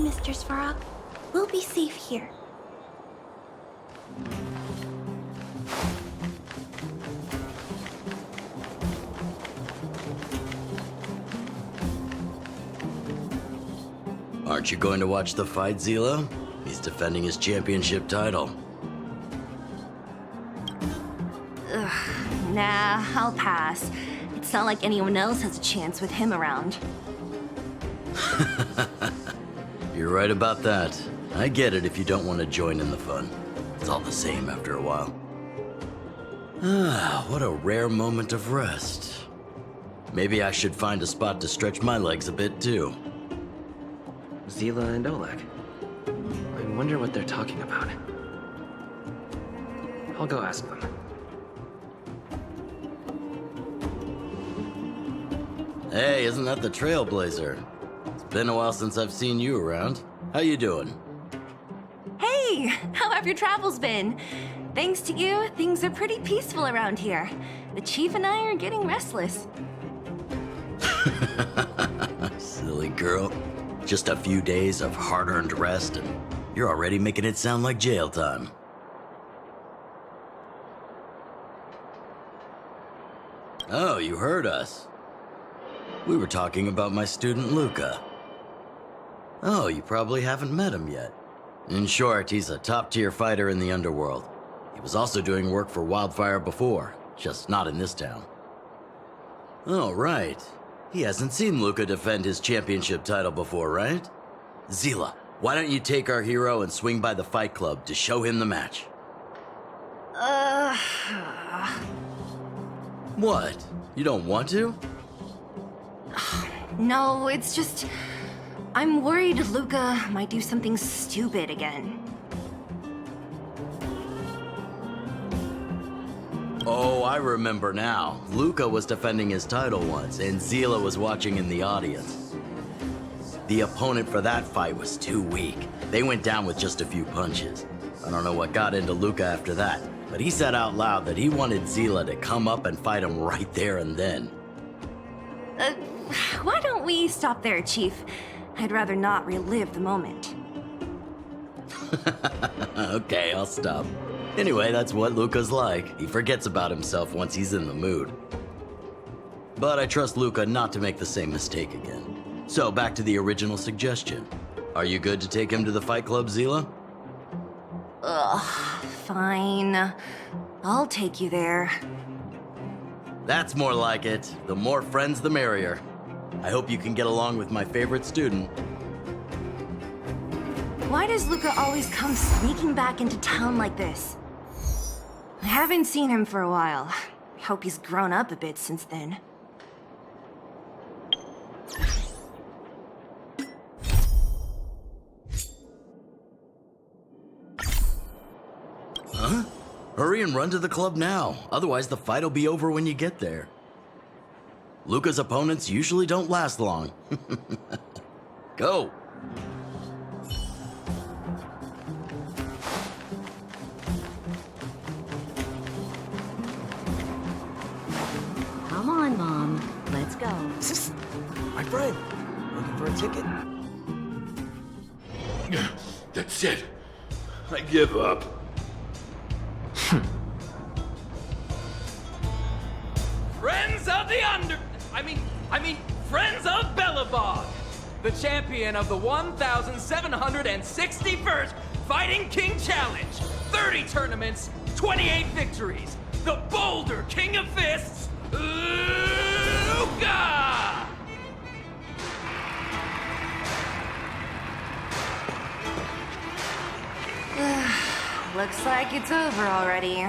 Mr. Svarog. We'll be safe here. Aren't you going to watch the fight, Zila? He's defending his championship title. Nah, I'll pass. It's not like anyone else has a chance with him around. You're right about that. I get it if you don't want to join in the fun. It's all the same after a while. Ah, what a rare moment of rest. Maybe I should find a spot to stretch my legs a bit too. Zila and Oleg. I wonder what they're talking about. I'll go ask them. Hey, isn't that the Trailblazer? It's been a while since I've seen you around. How you doing? Hey, how have your travels been? Thanks to you, things are pretty peaceful around here. The Chief and I are getting restless. Silly girl. Just a few days of hard-earned rest and you're already making it sound like jail time. Oh, you heard us. We were talking about my student Luka. Oh, you probably haven't met him yet. In short, he's a top-tier fighter in the underworld. He was also doing work for Wildfire before, just not in this town. Oh, right. He hasn't seen Luka defend his championship title before, right? Zila, why don't you take our hero and swing by the fight club to show him the match? What? You don't want to? No, it's just... I'm worried Luka might do something stupid again. Oh, I remember now. Luka was defending his title once, and Zila was watching in the audience. The opponent for that fight was too weak. They went down with just a few punches. I don't know what got into Luka after that, but he said out loud that he wanted Zila to come up and fight him right there and then. Why don't we stop there, Chief? I'd rather not relive the moment. Okay, I'll stop. Anyway, that's what Luka's like. He forgets about himself once he's in the mood. But I trust Luka not to make the same mistake again. So back to the original suggestion. Are you good to take him to the fight club, Zila? Fine. I'll take you there. That's more like it. The more friends, the merrier. I hope you can get along with my favorite student. Why does Luka always come sneaking back into town like this? I haven't seen him for a while. I hope he's grown up a bit since then. Huh? Hurry and run to the club now. Otherwise, the fight'll be over when you get there. Luka's opponents usually don't last long. Go! Come on, Mom. Let's go. My friend, looking for a ticket? That's it. I give up. Friends of the Friends of Belobog, the champion of the 1,761st Fighting King Challenge, 30 tournaments, 28 victories, the Boulder King of Fists, Luka! Looks like it's over already.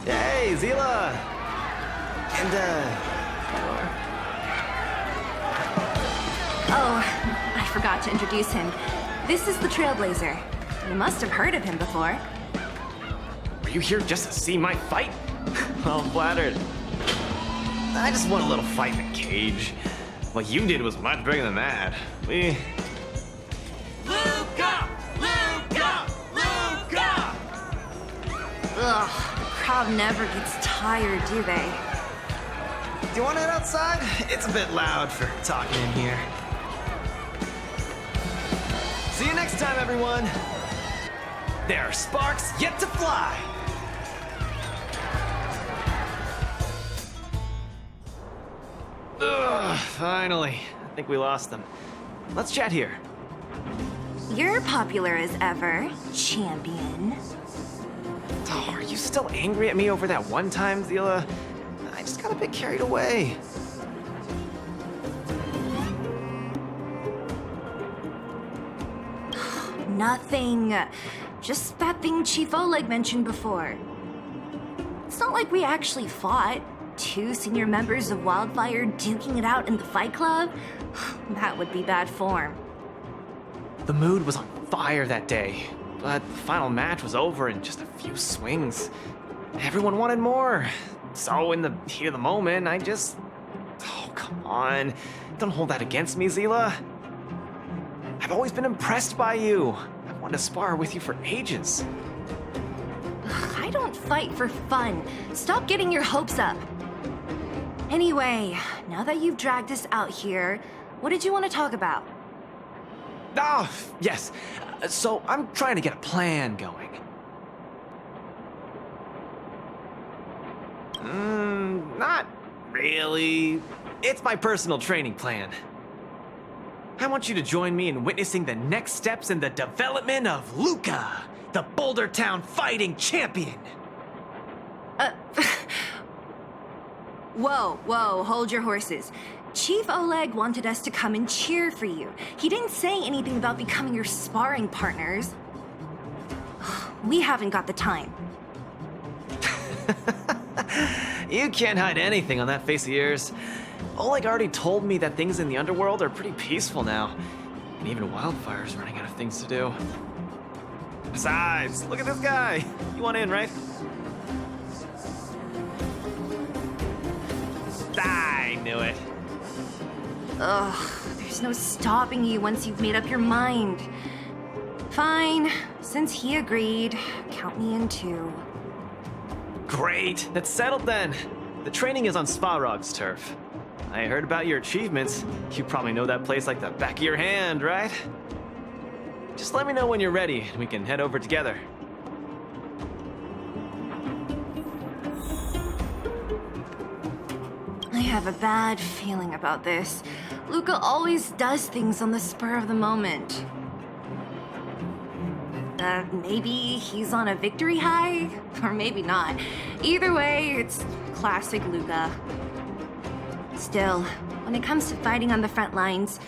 Hey, Zila! And, Oh, I forgot to introduce him. This is the Trailblazer. You must have heard of him before. Were you here just to see my fight? I'm flattered. I just want a little fight in a cage. What you did was much bigger than that. We... Luka! Luka! Luka! Ugh, the crowd never gets tired, do they? Do you want to head outside? It's a bit loud for talking in here. See you next time, everyone. There are sparks yet to fly. Ugh, finally. I think we lost them. Let's chat here. You're popular as ever, champion. Oh, are you still angry at me over that one time, Zila? I just got a bit carried away. Nothing. Just that thing Chief Oleg mentioned before. It's not like we actually fought. 2 senior members of Wildfire duking it out in the Fight Club? That would be bad form. The mood was on fire that day, but the final match was over in just a few swings. Everyone wanted more. So in the heat of the moment, I just... Oh, come on. Don't hold that against me, Zila. I've always been impressed by you. I've wanted to spar with you for ages. I don't fight for fun. Stop getting your hopes up. Anyway, now that you've dragged us out here, what did you want to talk about? Oh, yes. So I'm trying to get a plan going. Not really. It's my personal training plan. I want you to join me in witnessing the next steps in the development of Luka, the Boulder Town fighting champion. Whoa, hold your horses. Chief Oleg wanted us to come and cheer for you. He didn't say anything about becoming your sparring partners. We haven't got the time. You can't hide anything on that face of yours. Oleg already told me that things in the underworld are pretty peaceful now. And even Wildfire's running out of things to do. Besides, look at this guy. You want in, right? I knew it. Ugh, there's no stopping you once you've made up your mind. Fine, since he agreed, count me in too. Great, that's settled then. The training is on Svarog's turf. I heard about your achievements. You probably know that place like the back of your hand, right? Just let me know when you're ready and we can head over together. I have a bad feeling about this. Luka always does things on the spur of the moment. Maybe he's on a victory high? Or maybe not. Either way, it's classic Luka. Still, when it comes to fighting on the front lines,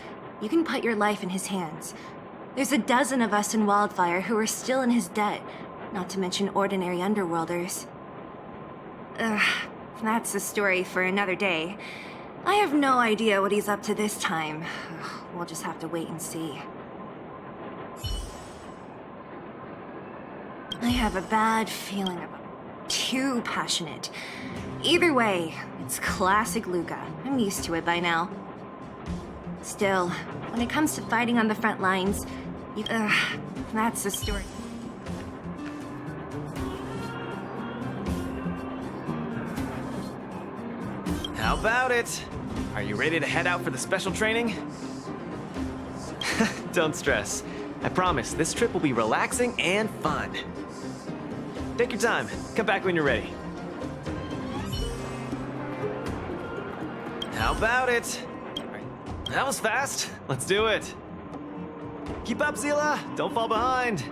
you can put your life in his hands. There's a dozen of us in Wildfire who are still in his debt, not to mention ordinary underworlders. That's a story for another day. I have no idea what he's up to this time. We'll just have to wait and see. I have a bad feeling about it. Too passionate. Either way, it's classic Luka. I'm used to it by now. Still, when it comes to fighting on the front lines, that's the story. How about it? Are you ready to head out for the special training? Don't stress. I promise this trip will be relaxing and fun. Take your time. Come back when you're ready. How about it? All right. That was fast. Let's do it. Keep up, Zila. Don't fall behind.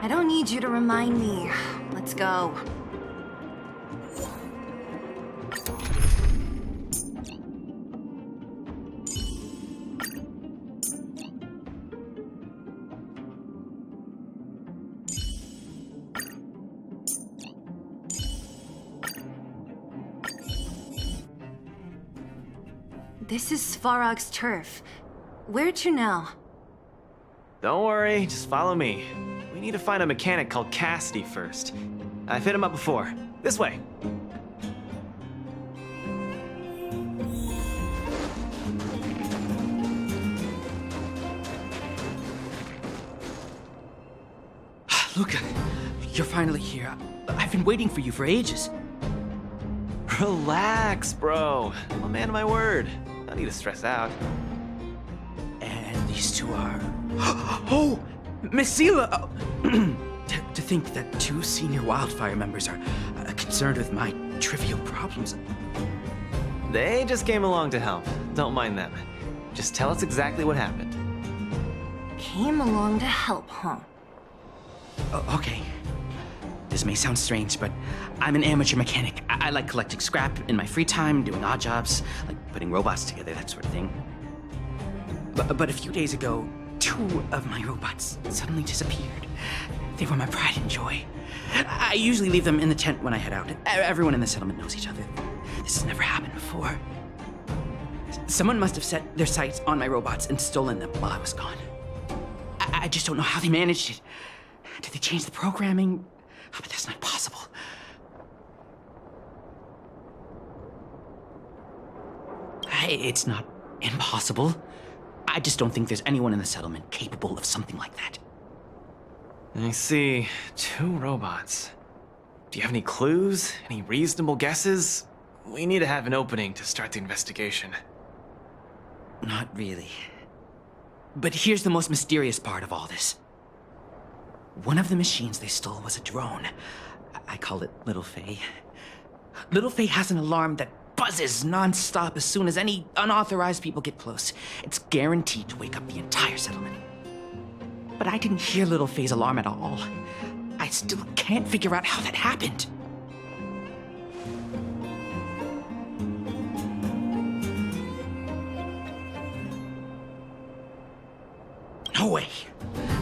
I don't need you to remind me. Let's go. This is Svarog's turf. Where to now? Don't worry, just follow me. We need to find a mechanic called Cassidy first. I've hit him up before. This way. Luka, you're finally here. I've been waiting for you for ages. Relax, bro. I'm a man of my word. No need to stress out. And these two are... Oh! Miss Zila! To think that 2 senior wildfire members are concerned with my trivial problems. They just came along to help. Don't mind them. Just tell us exactly what happened. Came along to help, huh? Okay. This may sound strange, but I'm an amateur mechanic. I like collecting scrap in my free time, doing odd jobs, like putting robots together, that sort of thing. But a few days ago, 2 of my robots suddenly disappeared. They were my pride and joy. I usually leave them in the tent when I head out. Everyone in the settlement knows each other. This has never happened before. Someone must have set their sights on my robots and stolen them while I was gone. I just don't know how they managed it. Did they change the programming? Oh, but that's not possible. It's not impossible. I just don't think there's anyone in the settlement capable of something like that. I see. 2 robots. Do you have any clues? Any reasonable guesses? We need to have an opening to start the investigation. Not really. But here's the most mysterious part of all this. One of the machines they stole was a drone. I call it Little Faye. Little Faye has an alarm that buzzes non-stop as soon as any unauthorized people get close. It's guaranteed to wake up the entire settlement. But I didn't hear Little Faye's alarm at all. I still can't figure out how that happened. No way.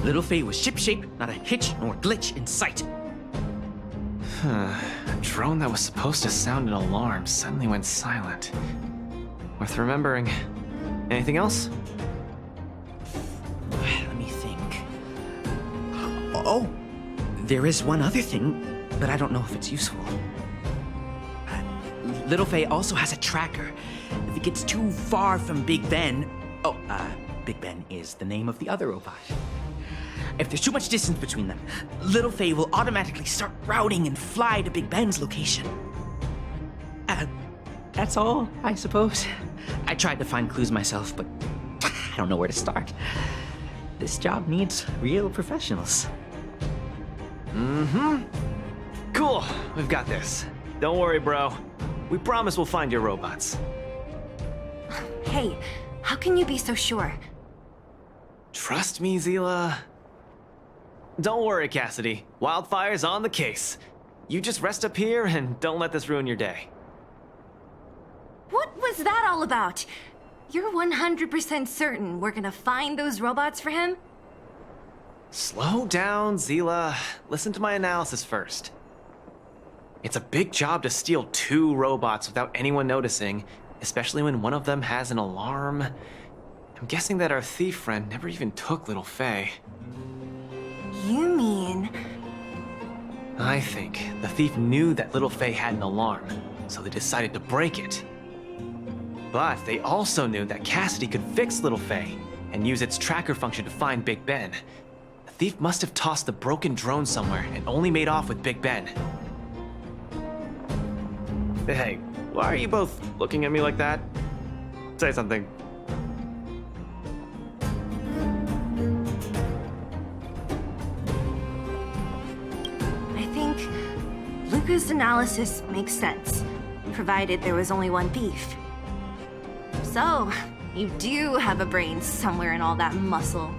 Little Faye was shipshape, not a hitch nor glitch in sight. A drone that was supposed to sound an alarm suddenly went silent. Worth remembering. Anything else? Let me think. Oh, there is one other thing, but I don't know if it's useful. Little Faye also has a tracker. If it gets too far from Big Ben... Big Ben is the name of the other robot. If there's too much distance between them, Little Faye will automatically start routing and fly to Big Ben's location. That's all, I suppose. I tried to find clues myself, but I don't know where to start. This job needs real professionals. Cool. We've got this. Don't worry, bro. We promise we'll find your robots. Hey, how can you be so sure? Trust me, Zila. Don't worry, Cassidy. Wildfire's on the case. You just rest up here and don't let this ruin your day. What was that all about? You're 100% certain we're gonna find those robots for him? Slow down, Zila. Listen to my analysis first. It's a big job to steal 2 robots without anyone noticing, especially when one of them has an alarm. I'm guessing that our thief friend never even took Little Faye. You mean... I think the thief knew that Little Faye had an alarm, so they decided to break it. But they also knew that Cassidy could fix Little Faye and use its tracker function to find Big Ben. The thief must have tossed the broken drone somewhere and only made off with Big Ben. Hey, why are you both looking at me like that? Say something. I think Luka's analysis makes sense, provided there was only one thief. So, you do have a brain somewhere in all that muscle.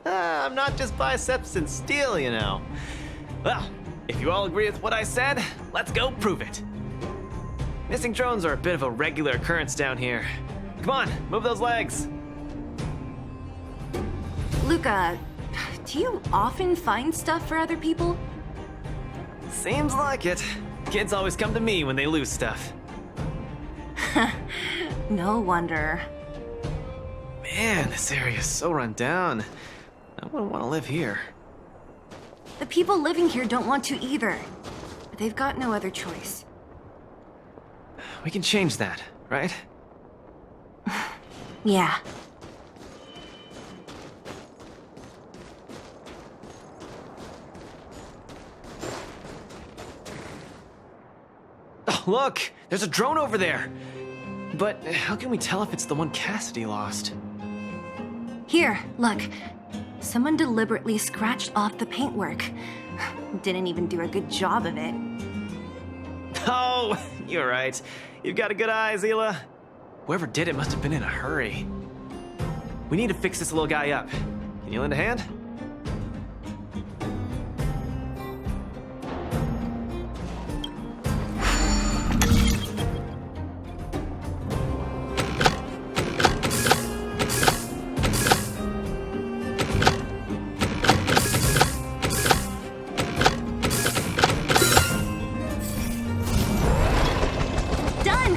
I'm not just biceps and steel, you know. Well, if you all agree with what I said, let's go prove it. Missing drones are a bit of a regular occurrence down here. Come on, move those legs. Luka, do you often find stuff for other people? Seems like it. Kids always come to me when they lose stuff. No wonder. Man, this area is so run down. I wouldn't want to live here. The people living here don't want to either. But they've got no other choice. We can change that, right? Yeah. Look! There's a drone over there! But how can we tell if it's the one Cassidy lost? Here, look. Someone deliberately scratched off the paintwork. Didn't even do a good job of it. Oh, you're right. You've got a good eye, Zila. Whoever did it must have been in a hurry. We need to fix this little guy up. Can you lend a hand? Done!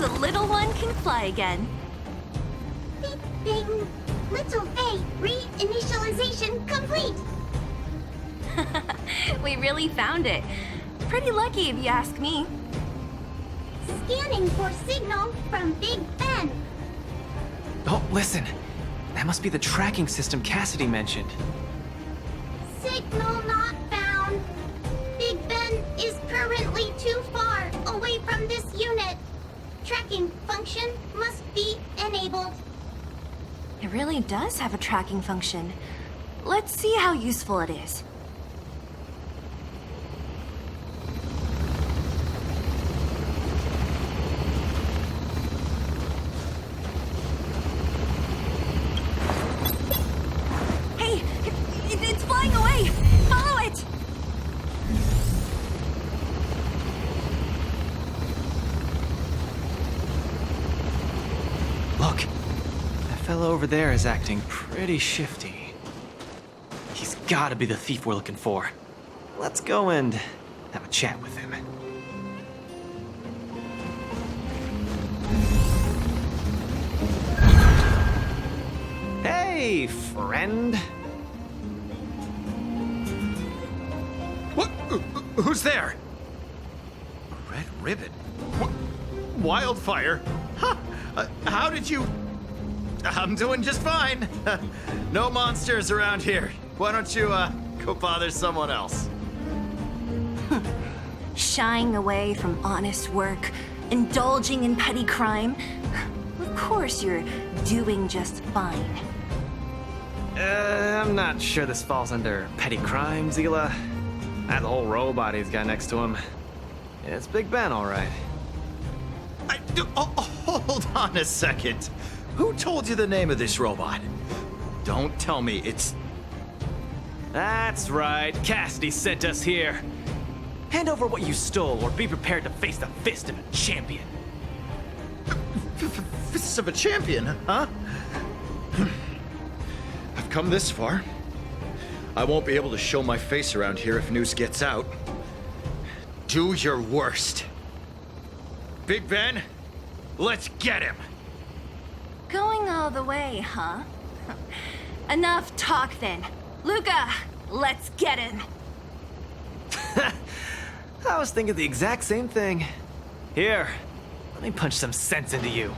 The little one can fly again. Beep, bing. Little Faye, reinitialization complete. We really found it. Pretty lucky if you ask me. Scanning for signal from Big Ben. Oh, listen. That must be the tracking system Cassidy mentioned. Signal not found. Big Ben is currently too far away from this unit. Tracking function must be enabled. It really does have a tracking function. Let's see how useful it is. Hey, it's flying away! Follow it! Look, that fellow over there is acting pretty shifty. He's gotta be the thief we're looking for. Let's go and have a chat with him. Hey, friend. What? Who's there? A red ribbon? What? Wildfire? Huh? How did you... I'm doing just fine. No monsters around here. Why don't you, go bother someone else? Shying away from honest work, indulging in petty crime. Of course you're doing just fine. I'm not sure this falls under petty crime, Zila. That whole robot he's got next to him. It's Big Ben, all right. Hold on a second. Who told you the name of this robot? Don't tell me it's... That's right. Cassidy sent us here. Hand over what you stole, or be prepared to face the fist of a champion. Fists of a champion, huh? I've come this far. I won't be able to show my face around here if news gets out. Do your worst. Big Ben, let's get him. Going all the way, huh? Enough talk then. Luka, let's get him. I was thinking the exact same thing. Here, let me punch some sense into you.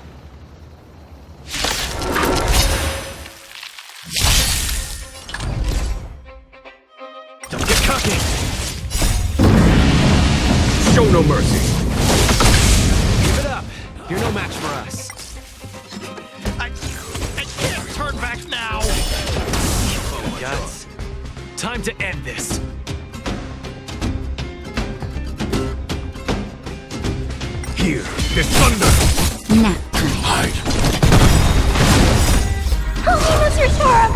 Don't get cocky! Show no mercy. Give it up. You're no match for us. I can't turn back now. Guts. Time to end this. Here, there's thunder. Nap time. Hide. Help me, Mr. Sora!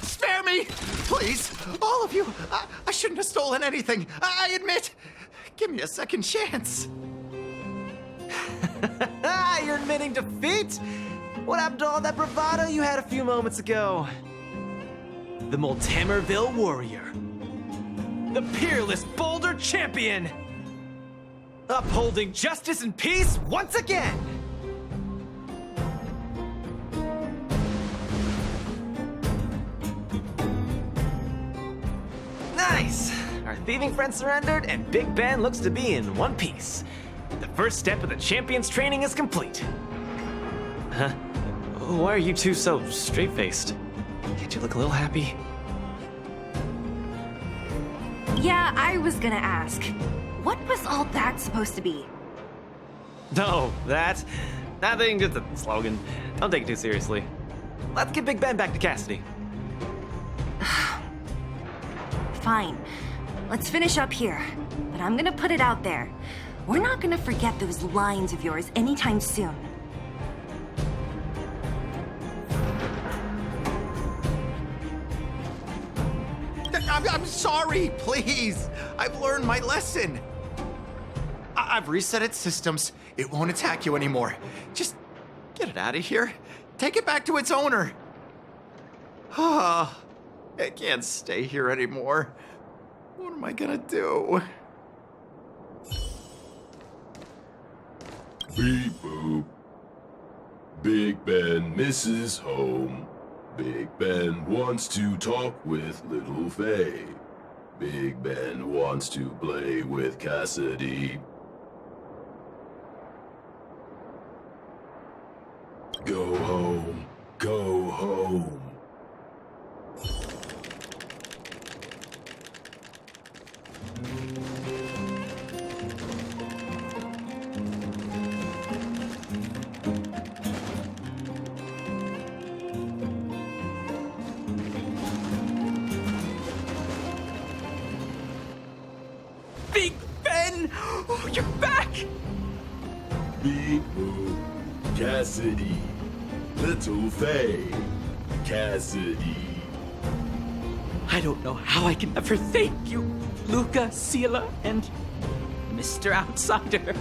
Spare me! Please, all of you. I shouldn't have stolen anything. I admit. Give me a second chance. You're admitting defeat? What happened to all that bravado you had a few moments ago? The Multamerville Warrior. The peerless Boulder Champion. Upholding justice and peace once again. Nice! Our thieving friend surrendered, and Big Ben looks to be in one piece. The first step of the champion's training is complete. Huh? Why are you two so straight-faced? Can't you look a little happy? Yeah, I was gonna ask. What was all that supposed to be? No, that thing, just a slogan. Don't take it too seriously. Let's get Big Ben back to Cassidy. Fine. Let's finish up here. But I'm gonna put it out there. We're not gonna forget those lines of yours anytime soon. I'm sorry, please. I've learned my lesson. I've reset its systems. It won't attack you anymore. Just get it out of here. Take it back to its owner. Ah, I can't stay here anymore. What am I gonna do? Beep boop. Big Ben misses home. Big Ben wants to talk with Little Faye. Big Ben wants to play with Cassidy. Go home. Go home. Big Ben! Oh, you're back! Beep boop. Cassidy. Little Faye. Cassidy. I don't know how I can ever thank you, Luka, Sela, and Mr. Outsider.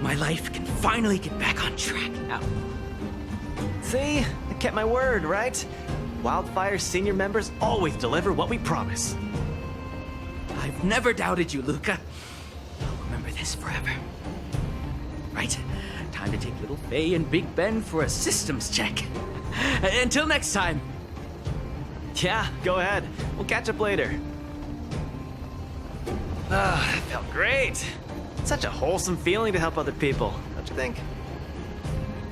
My life can finally get back on track now. See? I kept my word, right? Wildfire's senior members always deliver what we promise. I've never doubted you, Luka. I'll remember this forever. Right, time to take Little Faye and Big Ben for a systems check. Until next time. Yeah, go ahead. We'll catch up later. Ah, that felt great. Such a wholesome feeling to help other people, don't you think?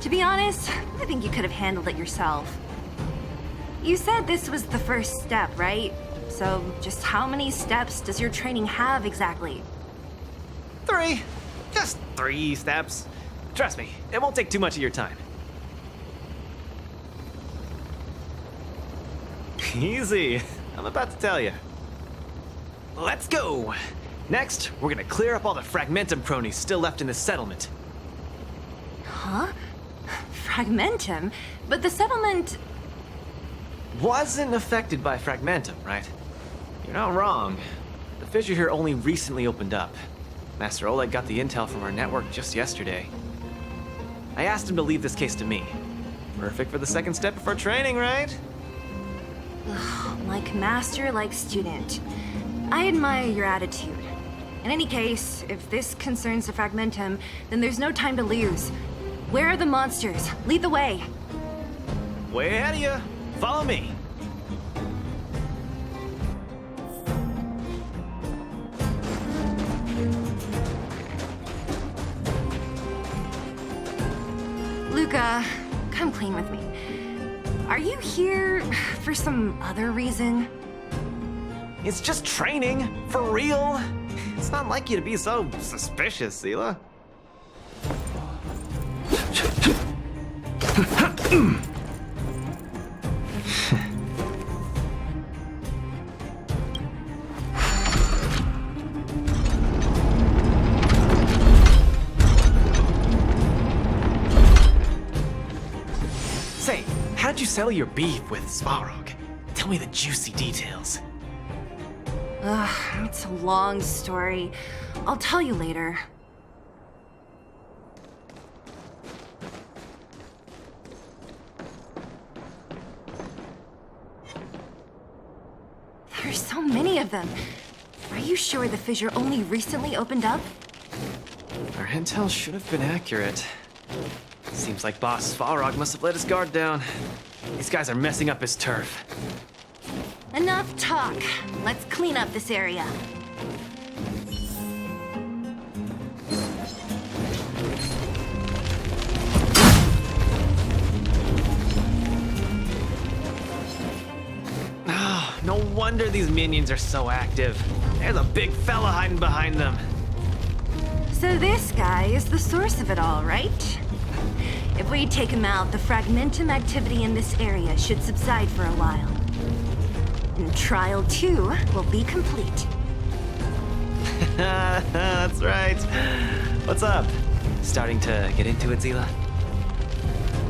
To be honest, I think you could have handled it yourself. You said this was the first step, right? So just how many steps does your training have exactly? 3. Just 3 steps. Trust me, it won't take too much of your time. Easy. I'm about to tell you. Let's go. Next, we're gonna clear up all the Fragmentum cronies still left in this settlement. Huh? Fragmentum? But the settlement... Wasn't affected by Fragmentum, right? You're not wrong. The fissure here only recently opened up. Master Oleg got the intel from our network just yesterday. I asked him to leave this case to me. Perfect for the second step of our training, right? Like master, like student. I admire your attitude. In any case, if this concerns the Fragmentum, then there's no time to lose. Where are the monsters? Lead the way. Way ahead of you. Follow me. Luka, come clean with me. Are you here for some other reason? It's just training, for real. It's not like you to be so suspicious, Sela. Say, how did you settle your beef with Svarog? Tell me the juicy details. It's a long story. I'll tell you later. There's so many of them. Are you sure the fissure only recently opened up? Our intel should have been accurate. Seems like Boss Svarog must have let his guard down. These guys are messing up his turf. Enough talk. Let's clean up this area. wonder these minions are so active. There's a big fella hiding behind them. So this guy is the source of it all, right? If we take him out, the fragmentum activity in this area should subside for a while. And Trial 2 will be complete. That's right. What's up? Starting to get into it, Zila?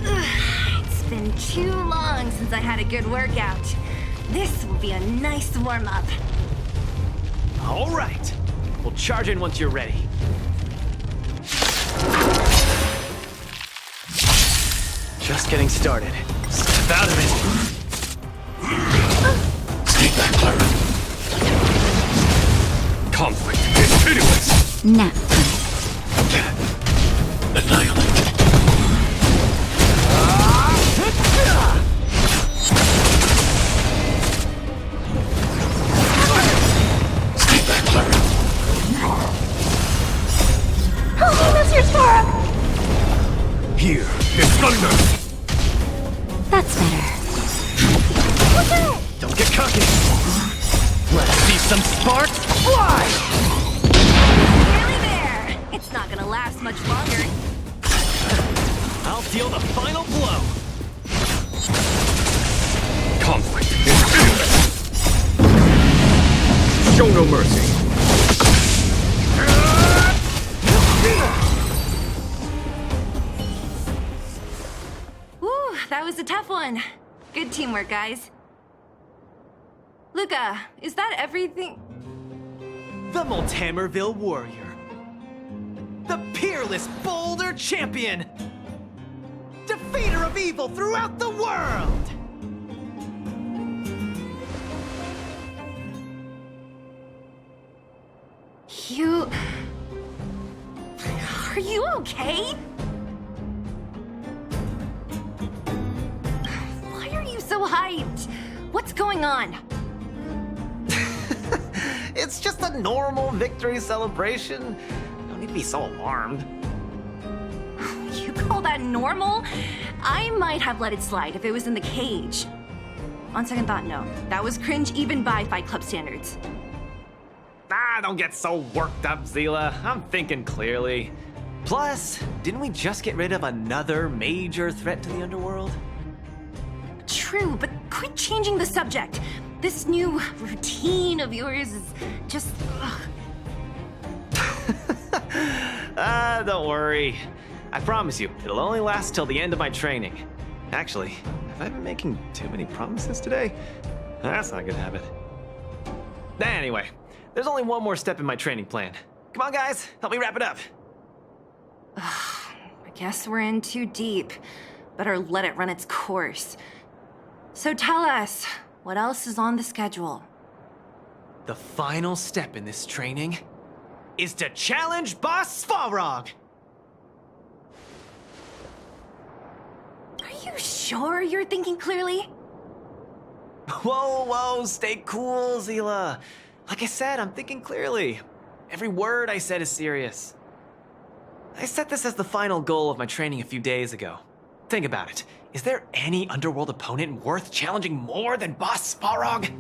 It's been too long since I had a good workout. This will be a nice warm-up. All right. We'll charge in once you're ready. Just getting started. Step out of it. Stay back, Clara. Conflict continuous. Nap. Annihilate. Stay back, Clara. Oh, that's your Svarog! Here is thunder. That's better. Don't get cocky. Let's see some sparks fly! Nearly there. It's not gonna last much longer. I'll deal the final blow. Conflict continuous. Show no mercy. Whew, that was a tough one. Good teamwork, guys. Luka, is that everything? The Multamerville Warrior. The peerless Boulder Champion. Defeater of evil throughout the world. You... Are you okay? Why are you so hyped? What's going on? It's just a normal victory celebration. No need to be so alarmed. You call that normal? I might have let it slide if it was in the cage. On second thought, no. That was cringe even by Fight Club standards. Don't get so worked up, Zila. I'm thinking clearly. Plus, didn't we just get rid of another major threat to the underworld? True, but quit changing the subject. This new routine of yours is just... Don't worry. I promise you, it'll only last till the end of my training. Actually, have I been making too many promises today? That's not a good habit. Anyway, there's only one more step in my training plan. Come on, guys, help me wrap it up. I guess we're in too deep. Better let it run its course. So tell us, what else is on the schedule? The final step in this training is to challenge Boss Svarog! Are you sure you're thinking clearly? Whoa, stay cool, Zila. Like I said, I'm thinking clearly. Every word I said is serious. I set this as the final goal of my training a few days ago. Think about it. Is there any underworld opponent worth challenging more than Boss Svarog?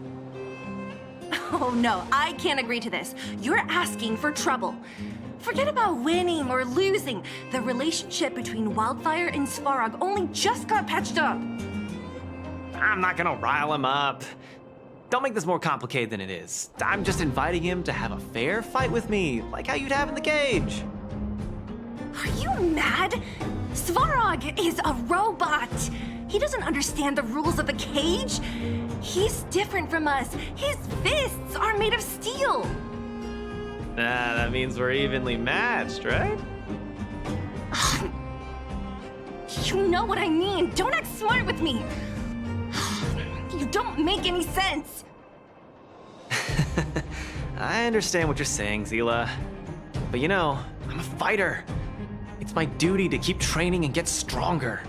Oh no, I can't agree to this. You're asking for trouble. Forget about winning or losing. The relationship between Wildfire and Svarog only just got patched up. I'm not gonna rile him up. Don't make this more complicated than it is. I'm just inviting him to have a fair fight with me, like how you'd have in the cage. Are you mad? Svarog is a robot. He doesn't understand the rules of the cage. He's different from us. His fists are made of steel. That means we're evenly matched, right? You know what I mean. Don't act smart with me. You don't make any sense. I understand what you're saying, Zila. But you know, I'm a fighter. It's my duty to keep training and get stronger.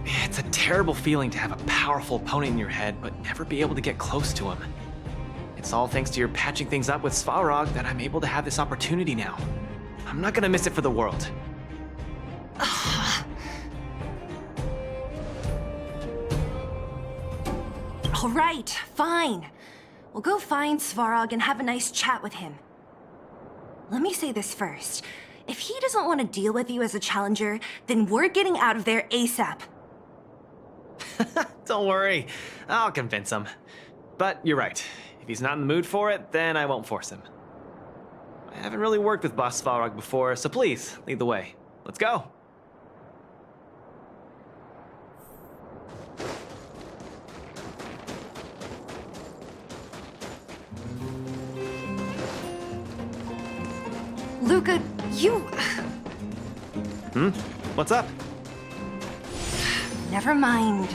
It's a terrible feeling to have a powerful opponent in your head, but never be able to get close to him. It's all thanks to your patching things up with Svarog that I'm able to have this opportunity now. I'm not gonna miss it for the world. All right, fine. We'll go find Svarog and have a nice chat with him. Let me say this first. If he doesn't want to deal with you as a challenger, then we're getting out of there ASAP. Don't worry, I'll convince him. But you're right. If he's not in the mood for it, then I won't force him. I haven't really worked with Boss Svarog before, so please, lead the way. Let's go. Luka, you... What's up? Never mind.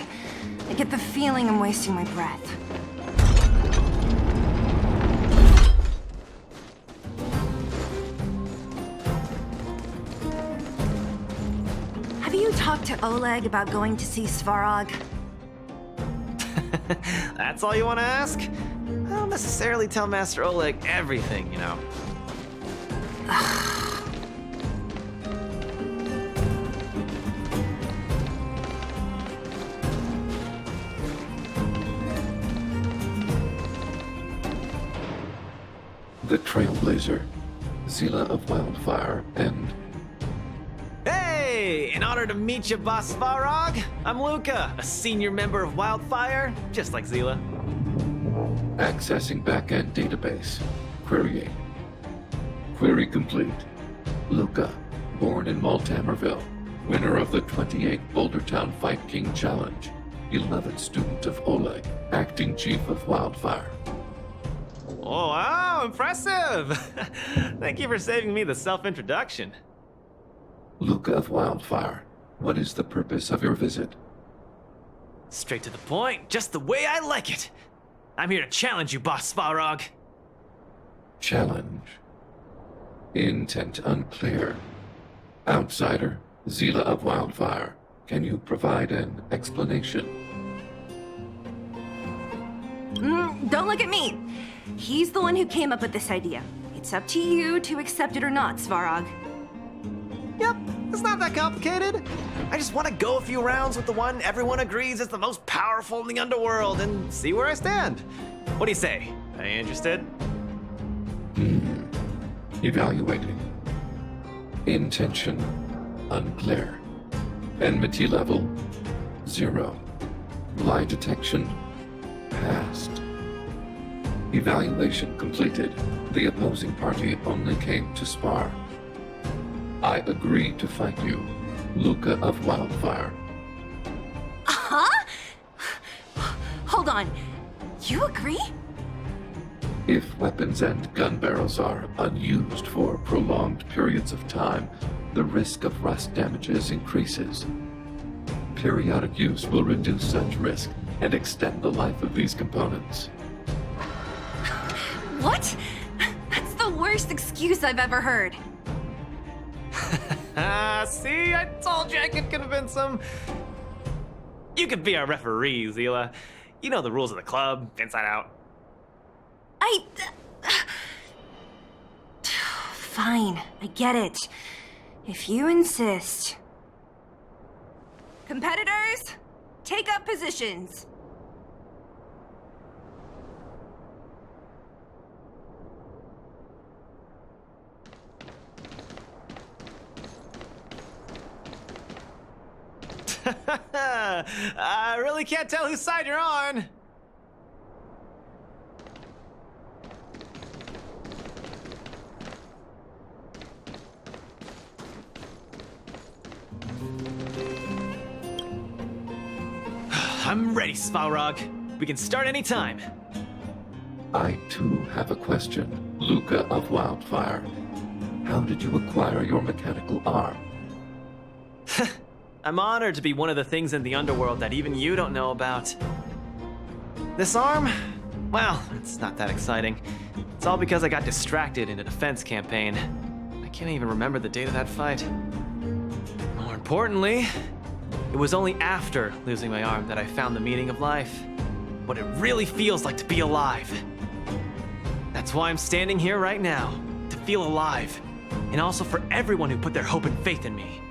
I get the feeling I'm wasting my breath. Have you talked to Oleg about going to see Svarog? That's all you want to ask? I don't necessarily tell Master Oleg everything, you know. The Trailblazer, Zila of Wildfire, and... Hey! In honor to meet you, Boss Svarog, I'm Luka, a senior member of Wildfire, just like Zila. Accessing backend database. Querying. Query complete. Luka, born in Maltamerville, winner of the 28th Bouldertown Fight King Challenge, 11th student of Oleg, acting chief of Wildfire. Oh, wow, impressive! Thank you for saving me the self-introduction. Luka of Wildfire, what is the purpose of your visit? Straight to the point, just the way I like it. I'm here to challenge you, Boss Svarog. Challenge. Intent unclear. Outsider, Zila of Wildfire, can you provide an explanation? Don't look at me! He's the one who came up with this idea. It's up to you to accept it or not, Svarog. Yep, it's not that complicated. I just want to go a few rounds with the one everyone agrees is the most powerful in the underworld and see where I stand. What do you say? Are you interested? Evaluating. Intention unclear. Enmity level 0. Lie detection passed. Evaluation completed. The opposing party only came to spar. I agree to fight you, Luka of Wildfire. Huh? Hold on. You agree? If weapons and gun barrels are unused for prolonged periods of time, the risk of rust damages increases. Periodic use will reduce such risk and extend the life of these components. What? That's the worst excuse I've ever heard. See, I told you I could convince him. You could be our referee, Zila. You know the rules of the club, inside out. Fine, I get it. If you insist. Competitors, take up positions. I really can't tell whose side you're on. I'm ready, Svarog. We can start anytime. I too have a question, Luka of Wildfire. How did you acquire your mechanical arm? I'm honored to be one of the things in the underworld that even you don't know about. This arm? Well, it's not that exciting. It's all because I got distracted in a defense campaign. I can't even remember the date of that fight. More importantly, it was only after losing my arm that I found the meaning of life. What it really feels like to be alive. That's why I'm standing here right now, to feel alive. And also for everyone who put their hope and faith in me.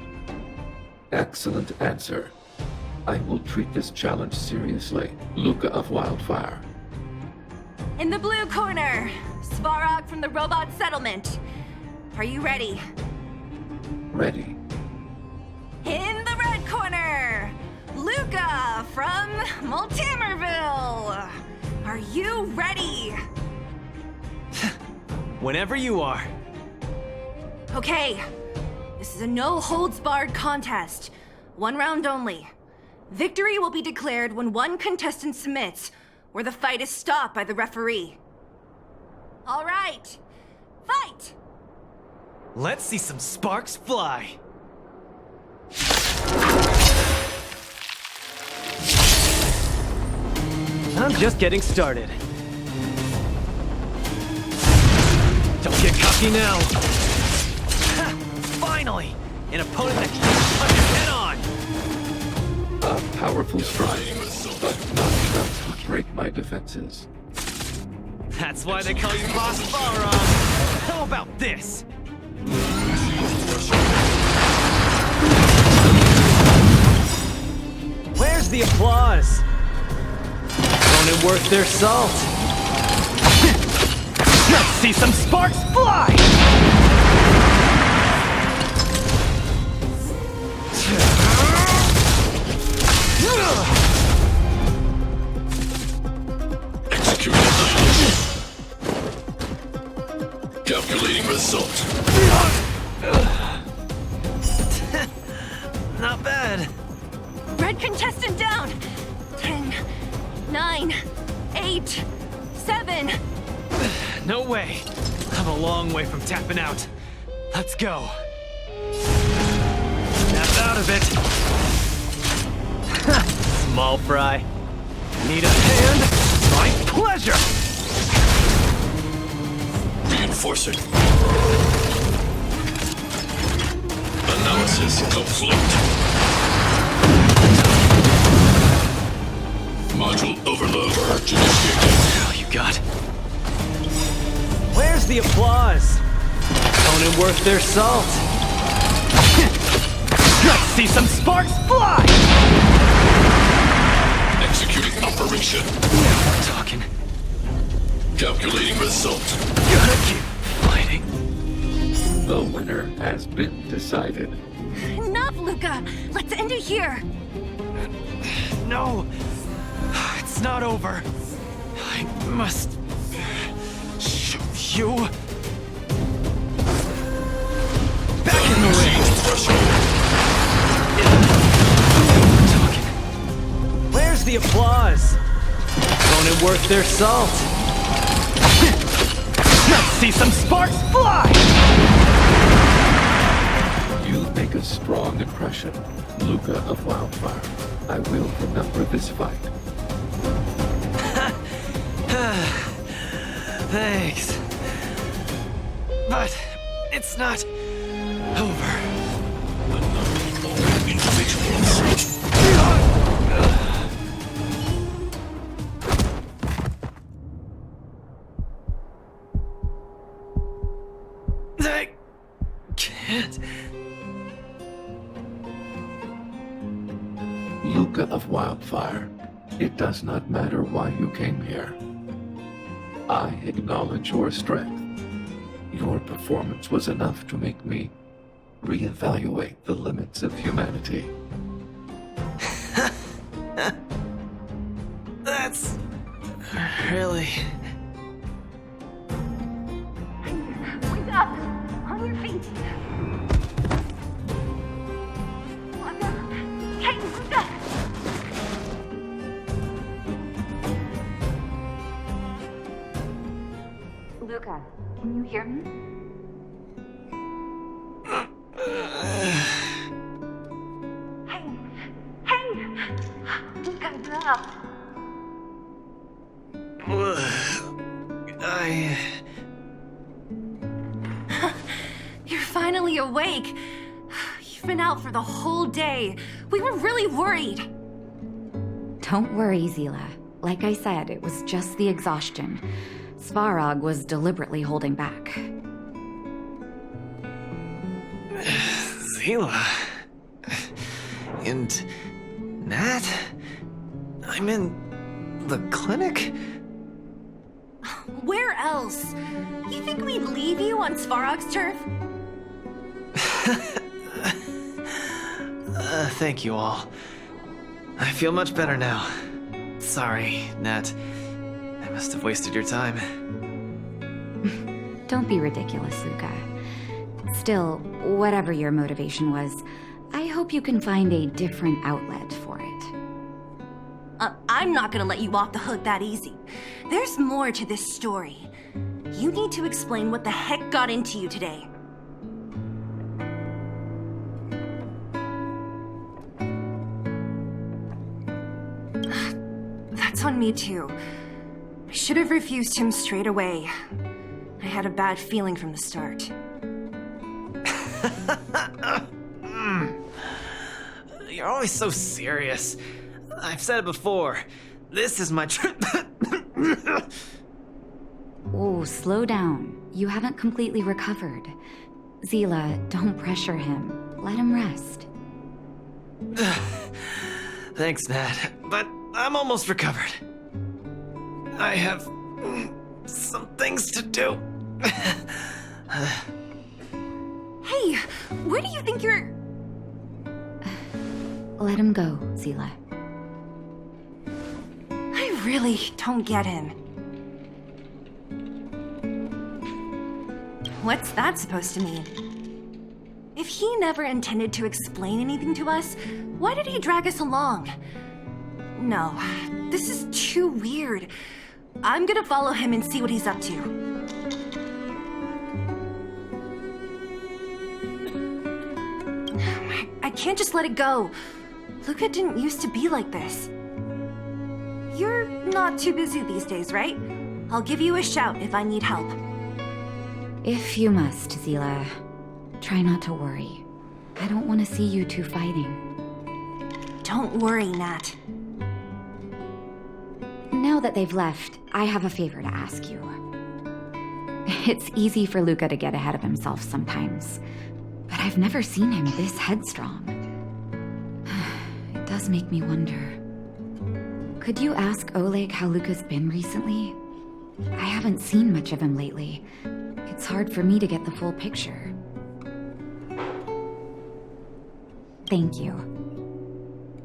Excellent answer. I will treat this challenge seriously, Luka of Wildfire. In the blue corner, Svarog from the robot settlement. Are you ready? Ready. In the red corner, Luka from Multimerville. Are you ready? Whenever you are. Okay, this is a no-holds-barred contest. 1 round only. Victory will be declared when one contestant submits, or the fight is stopped by the referee. All right, fight! Let's see some sparks fly. I'm just getting started. Don't get cocky now. Ha! Finally! An opponent that can punch his head on! A powerful strike, but not enough to break my defenses. That's why they call you Boss Balrog. How about this? Where's the applause? Opponent worth their salt. Let's see some sparks fly! Execute. Calculating result. Not bad. Red contestant down. 10, 9, 8, 7. No way. I'm a long way from tapping out. Let's go. Snap out of it. Small fry. Need a hand? My pleasure! Reinforcing. Analysis complete. Module overload initiated. Oh, you got. Where's the applause? Opponent worth their salt. Let's see some sparks fly! Executing operation. Now we're talking. Calculating result. Gotta keep fighting. The winner has been decided. Enough, Luka. Let's end it here. No, it's not over. I must show you. Back in the ring. Talking. Where's the applause? Opponent worth their salt. Let's see some sparks fly! You make a strong impression, Luka of Wildfire. I will remember this fight. Thanks. But it's not over. Individuals. I can't. Luka of Wildfire, it does not matter why you came here. I acknowledge your strength. Your performance was enough to make me reevaluate the limits of humanity. That's really... Wake up! On your feet! Luka! Hey, Luka! Luka, can you hear me? Hey! Luka, you're up! You're finally awake. You've been out for the whole day. We were really worried. Don't worry, Zila. Like I said, it was just the exhaustion. Svarog was deliberately holding back. Zila... And... Nat? I'm in... the clinic? Where else? You think we'd leave you on Svarog's turf? Thank you all. I feel much better now. Sorry, Nat. I must have wasted your time. Don't be ridiculous, Luka. Still, whatever your motivation was, I hope you can find a different outlet for it. I'm not gonna let you off the hook that easy. There's more to this story. You need to explain what the heck got into you today. That's on me too. I should have refused him straight away. I had a bad feeling from the start. You're always so serious. I've said it before. This is my trip. Oh, slow down. You haven't completely recovered. Zila, don't pressure him. Let him rest. Thanks, Nat, but I'm almost recovered. I have some things to do. Hey, where do you think you're... Let him go, Zila. I really don't get him. What's that supposed to mean? If he never intended to explain anything to us, why did he drag us along? No, this is too weird. I'm gonna follow him and see what he's up to. I can't just let it go. Luka didn't used to be like this. You're not too busy these days, right? I'll give you a shout if I need help. If you must, Zila. Try not to worry. I don't want to see you two fighting. Don't worry, Nat. Now that they've left, I have a favor to ask you. It's easy for Luka to get ahead of himself sometimes, but I've never seen him this headstrong. It does make me wonder. Could you ask Oleg how Luka's been recently? I haven't seen much of him lately. It's hard for me to get the full picture. Thank you.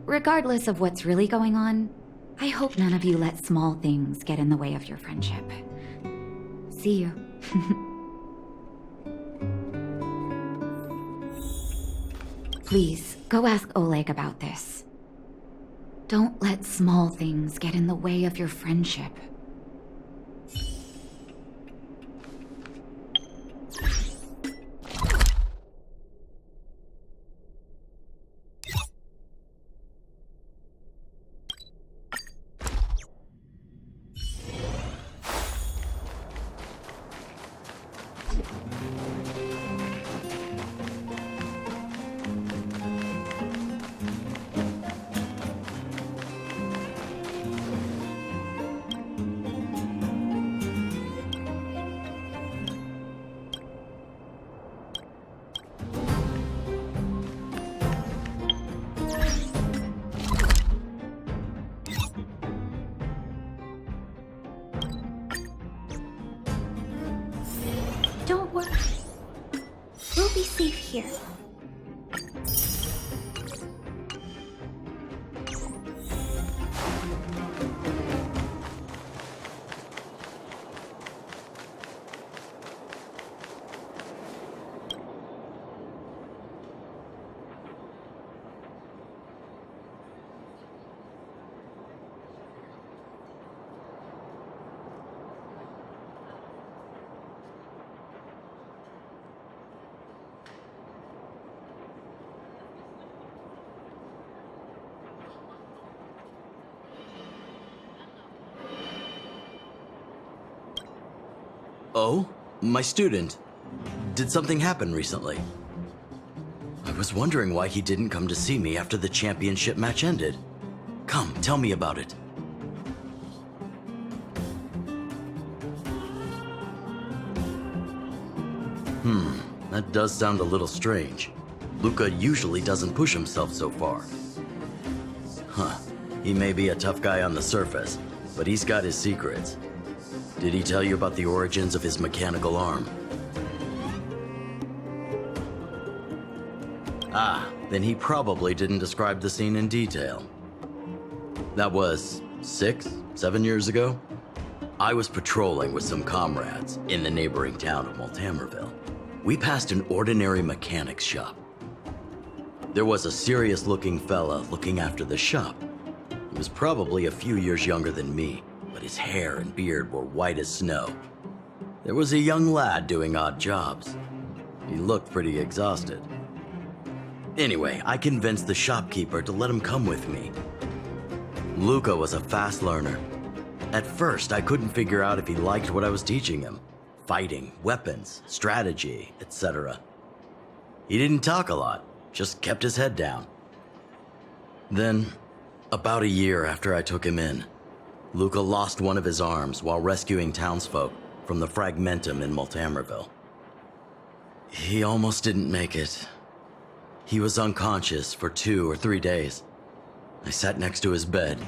Regardless of what's really going on, I hope none of you let small things get in the way of your friendship. See you. Please, go ask Oleg about this. Don't let small things get in the way of your friendship. Don't worry. We'll be safe here. Oh? My student. Did something happen recently? I was wondering why he didn't come to see me after the championship match ended. Come, tell me about it. That does sound a little strange. Luka usually doesn't push himself so far. He may be a tough guy on the surface, but he's got his secrets. Did he tell you about the origins of his mechanical arm? Ah, then he probably didn't describe the scene in detail. That was 7 years ago. I was patrolling with some comrades in the neighboring town of Multamerville. We passed an ordinary mechanic's shop. There was a serious-looking fella looking after the shop. He was probably a few years younger than me, but his hair and beard were white as snow. There was a young lad doing odd jobs. He looked pretty exhausted. Anyway, I convinced the shopkeeper to let him come with me. Luka was a fast learner. At first, I couldn't figure out if he liked what I was teaching him. Fighting, weapons, strategy, etc. He didn't talk a lot, just kept his head down. Then, about a year after I took him in, Luka lost one of his arms while rescuing townsfolk from the Fragmentum in Multamerville. He almost didn't make it. He was unconscious for 2 or 3 days. I sat next to his bed,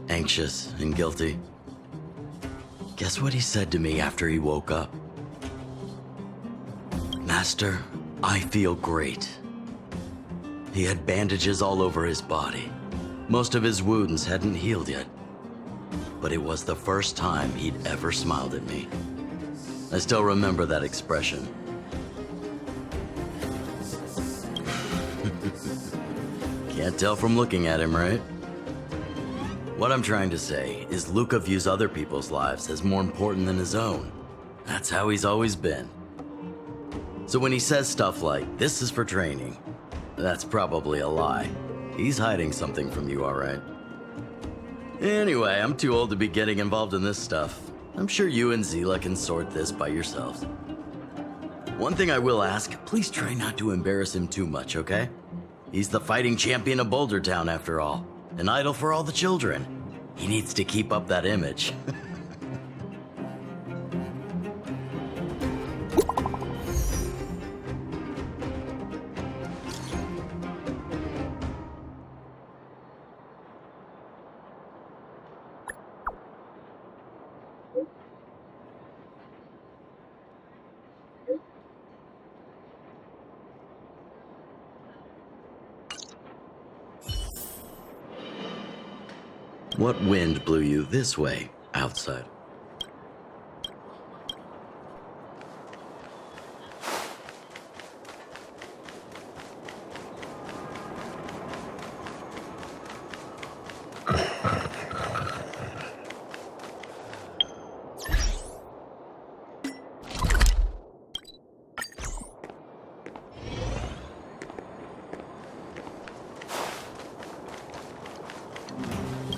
anxious and guilty. Guess what he said to me after he woke up? "Master, I feel great." He had bandages all over his body. Most of his wounds hadn't healed yet. But it was the first time he'd ever smiled at me. I still remember that expression. Can't tell from looking at him, right? What I'm trying to say is Luka views other people's lives as more important than his own. That's how he's always been. So when he says stuff like, "This is for training," that's probably a lie. He's hiding something from you, all right? Anyway, I'm too old to be getting involved in this stuff. I'm sure you and Zila can sort this by yourselves. One thing I will ask, please try not to embarrass him too much, okay? He's the fighting champion of Boulder Town, after all. An idol for all the children. He needs to keep up that image. What wind blew you this way, outside?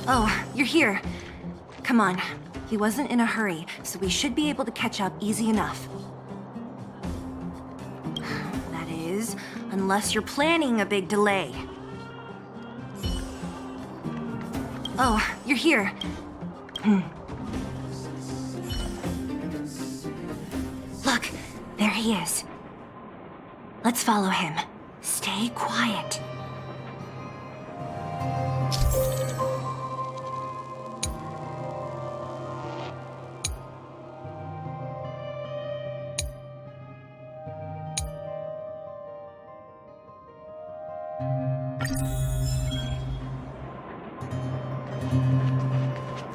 Oh, you're here. Come on. He wasn't in a hurry, so we should be able to catch up easy enough. That is, unless you're planning a big delay. Oh, you're here. Look, there he is. Let's follow him. Stay quiet.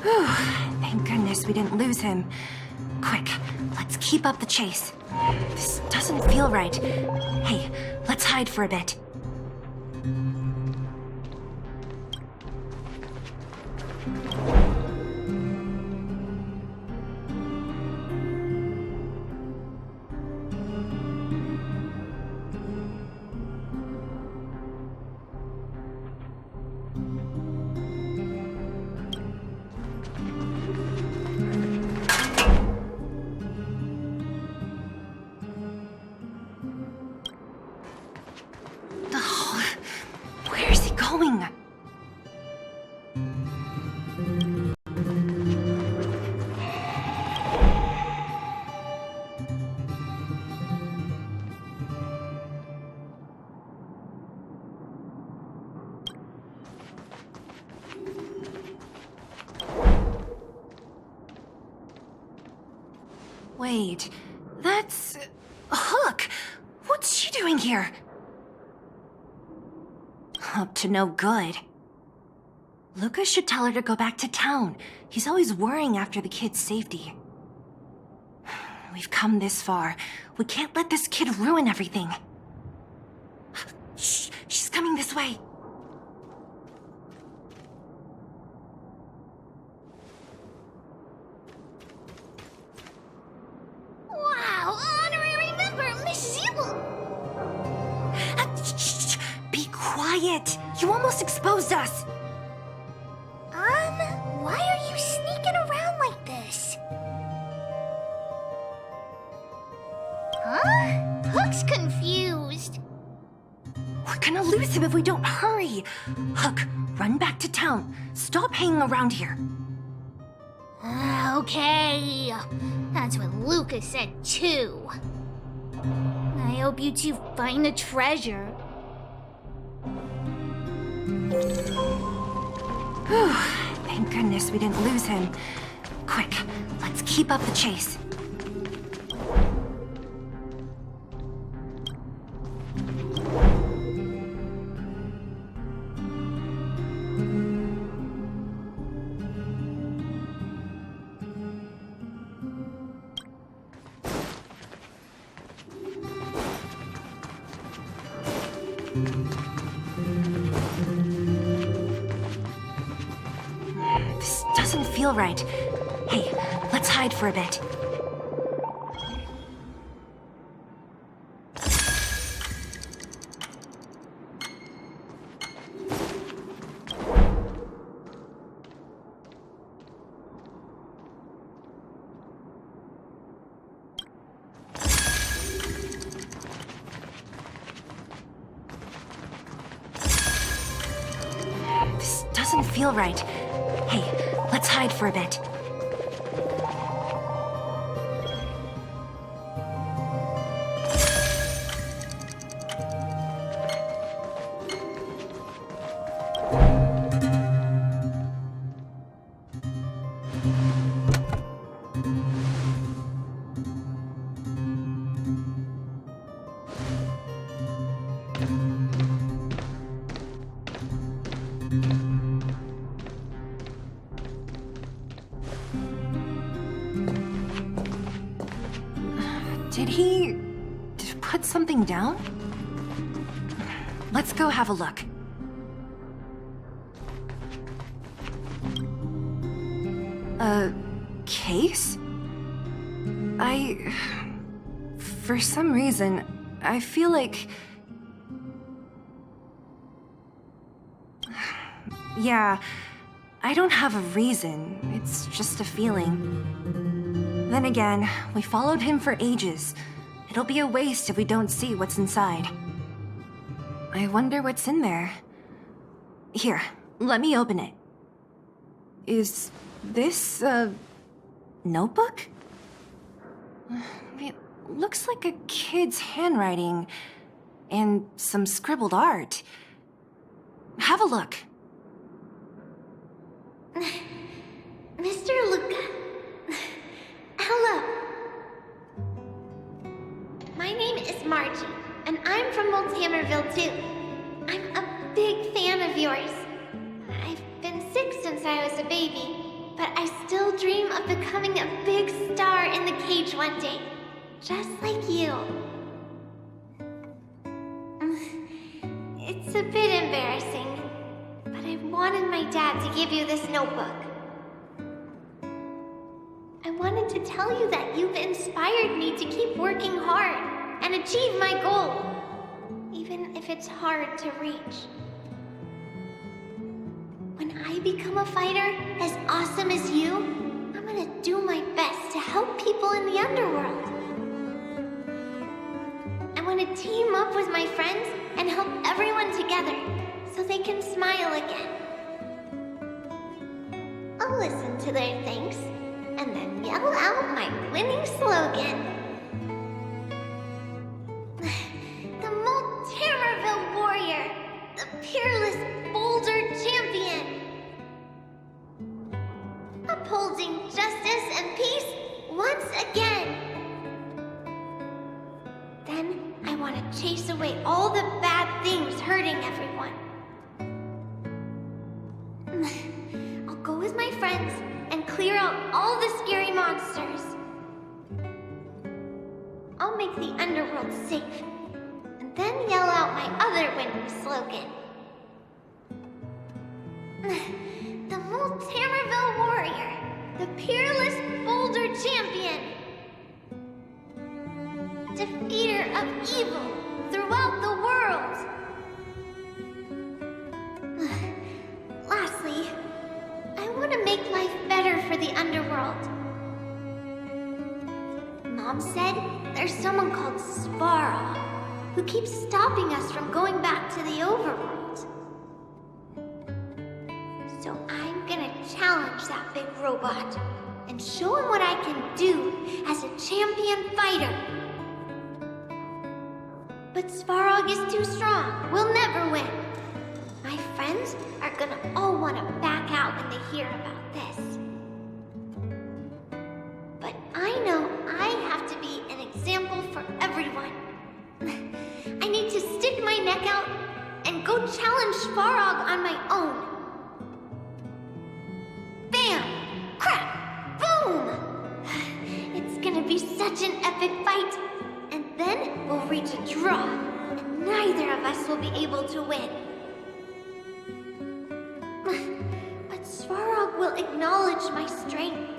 Whew, thank goodness we didn't lose him. Quick, let's keep up the chase. This doesn't feel right. Hey, let's hide for a bit. Going? Wait, that's... Hook! What's she doing here? Up to no good. Luka should tell her to go back to town. He's always worrying after the kid's safety. We've come this far. We can't let this kid ruin everything. Shh, she's coming this way. Wow, honorary member, Miss Zibble! Shh, be quiet. You almost exposed us. Why are you sneaking around like this? Huh? Hook's confused. We're gonna lose him if we don't hurry. Hook, run back to town. Stop hanging around here. Okay. That's what Luka said too. I hope you two find the treasure. Whew, thank goodness we didn't lose him. Quick, let's keep up the chase. This doesn't feel right. Hey, let's hide for a bit. This doesn't feel right. Hey, let's hide for a bit. Did he put something down? Let's go have a look. A case? For some reason, I feel like... Yeah, I don't have a reason. It's just a feeling. Then again, we followed him for ages. It'll be a waste if we don't see what's inside. I wonder what's in there. Here, let me open it. Is this a notebook? It looks like a kid's handwriting and some scribbled art. Have a look. Mr. Luka. Hello. My name is Margie, and I'm from Old Hammerville too. I'm a big fan of yours. I've been sick since I was a baby, but I still dream of becoming a big star in the cage one day, just like you. It's a bit embarrassing, but I wanted my dad to give you this notebook. I wanted to tell you that you've inspired me to keep working hard and achieve my goal, even if it's hard to reach. When I become a fighter as awesome as you, I'm gonna do my best to help people in the underworld. I want to team up with my friends and help everyone together so they can smile again. I'll listen to their thanks and then yell out my winning slogan. The Moltamerville Warrior, the peerless Boulder Champion. Upholding justice and peace once again. clear out all the scary monsters. I'll make the underworld safe, and then yell out my other winning slogan. The Moltamerville Warrior, the peerless boulder champion, defeater of evil throughout the world. Lastly, I want to make life better for the underworld. Mom said there's someone called Svarog who keeps stopping us from going back to the overworld. So I'm gonna challenge that big robot and show him what I can do as a champion fighter. But Svarog is too strong. We'll never win. My friends are gonna all want to back out when they hear about this. But I know I have to be an example for everyone. I need to stick my neck out and go challenge Svarog on my own. Bam! Crack! Boom! It's gonna be such an epic fight. And then we'll reach a draw, and neither of us will be able to win. But Svarog will acknowledge my strength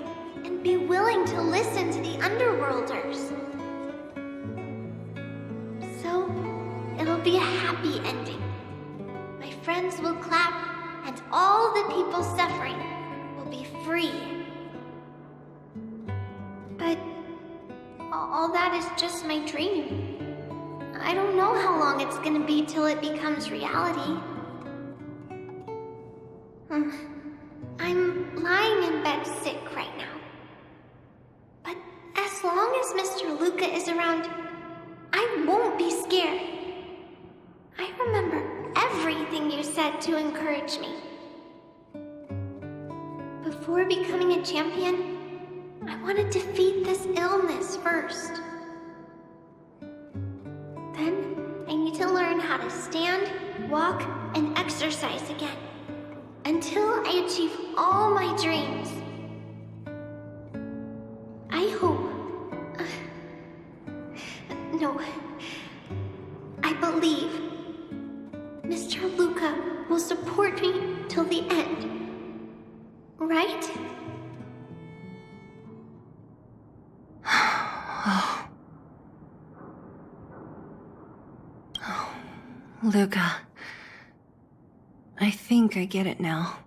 and be willing to listen to the Underworlders. So, it'll be a happy ending. My friends will clap, and all the people suffering will be free. But all that is just my dream. I don't know how long it's gonna be till it becomes reality. I'm lying in bed sick right now. But as long as Mr. Luka is around, I won't be scared. I remember everything you said to encourage me. Before becoming a champion, I want to defeat this illness first. Then, I need to learn how to stand, walk, and exercise again. Until I achieve all my dreams. I hope... no. I believe Mr. Luka will support me till the end. Right? Luka, I think I get it now.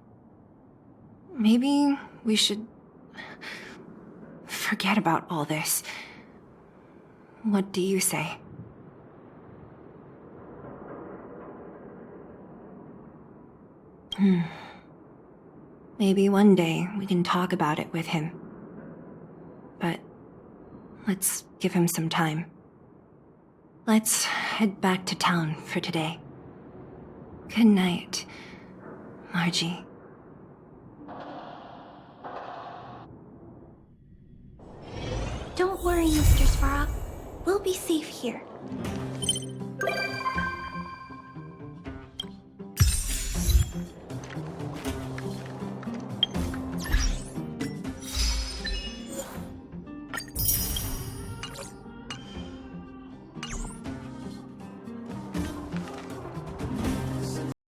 Maybe we should forget about all this. What do you say? Maybe one day we can talk about it with him. But let's give him some time. Let's head back to town for today. Good night, Margie. Don't worry, Mr. Svarog. We'll be safe here.